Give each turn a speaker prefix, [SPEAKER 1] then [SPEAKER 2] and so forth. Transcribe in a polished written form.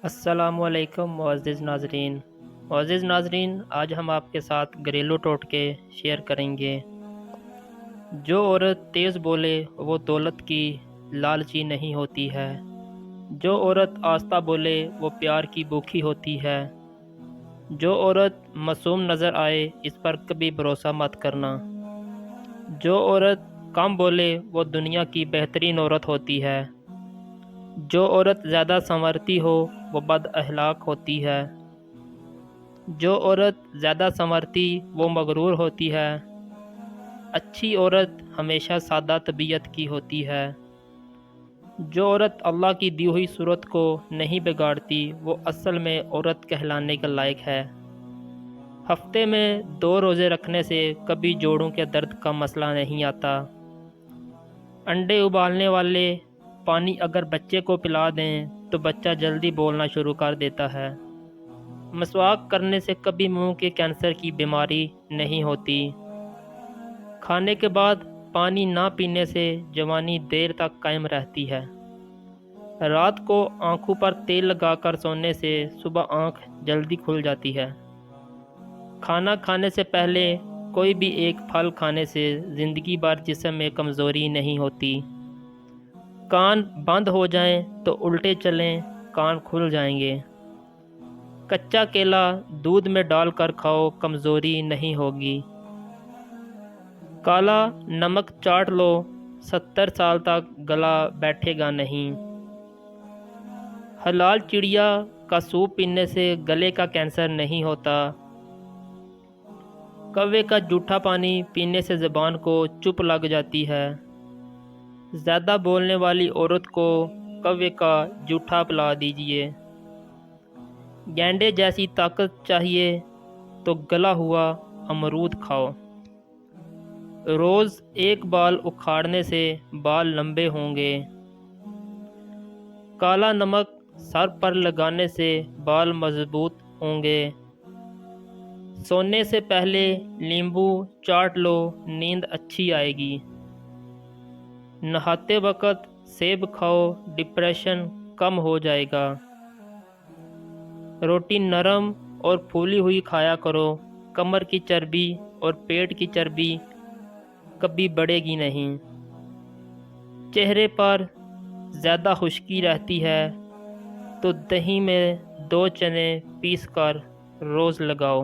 [SPEAKER 1] السلام علیکم معزز ناظرین، آج ہم آپ کے ساتھ گھریلو ٹوٹکے شیئر کریں گے۔ جو عورت تیز بولے وہ دولت کی لالچی نہیں ہوتی ہے۔ جو عورت آہستہ بولے وہ پیار کی بھوکی ہوتی ہے۔ جو عورت معصوم نظر آئے اس پر کبھی بھروسہ مت کرنا۔ جو عورت کم بولے وہ دنیا کی بہترین عورت ہوتی ہے۔ جو عورت زیادہ سنورتی ہو وہ بد اخلاق ہوتی ہے۔ جو عورت زیادہ سنورتی وہ مغرور ہوتی ہے۔ اچھی عورت ہمیشہ سادہ طبیعت کی ہوتی ہے۔ جو عورت اللہ کی دی ہوئی صورت کو نہیں بگاڑتی وہ اصل میں عورت کہلانے کا لائق ہے۔ ہفتے میں 2 روزے رکھنے سے کبھی جوڑوں کے درد کا مسئلہ نہیں آتا۔ انڈے ابالنے والے پانی اگر بچے کو پلا دیں تو بچہ جلدی بولنا شروع کر دیتا ہے۔ مسواک کرنے سے کبھی منہ کے کینسر کی بیماری نہیں ہوتی۔ کھانے کے بعد پانی نہ پینے سے جوانی دیر تک قائم رہتی ہے۔ رات کو آنکھوں پر تیل لگا کر سونے سے صبح آنکھ جلدی کھل جاتی ہے۔ کھانا کھانے سے پہلے کوئی بھی ایک پھل کھانے سے زندگی بھر جسم میں کمزوری نہیں ہوتی۔ کان بند ہو جائیں تو الٹے چلیں کان کھل جائیں گے۔ کچا کیلا دودھ میں ڈال کر کھاؤ کمزوری نہیں ہوگی۔ کالا نمک چاٹ لو 70 سال تک گلا بیٹھے گا نہیں۔ حلال چڑیا کا سوپ پینے سے گلے کا کینسر نہیں ہوتا۔ کوے کا جھوٹا پانی پینے سے زبان کو چپ لگ جاتی ہے۔ زیادہ بولنے والی عورت کو کوے کا جھوٹا پلا دیجیے۔ گینڈے جیسی طاقت چاہیے تو گلا ہوا امرود کھاؤ۔ روز ایک بال اکھاڑنے سے بال لمبے ہوں گے۔ کالا نمک سر پر لگانے سے بال مضبوط ہوں گے۔ سونے سے پہلے لیمبو چاٹ لو نیند اچھی آئے گی۔ نہاتے وقت سیب کھاؤ ڈپریشن کم ہو جائے گا۔ روٹی نرم اور پھولی ہوئی کھایا کرو، کمر کی چربی اور پیٹ کی چربی کبھی بڑھے گی نہیں۔ چہرے پر زیادہ خشکی رہتی ہے تو دہی میں 2 چنے پیس کر روز لگاؤ۔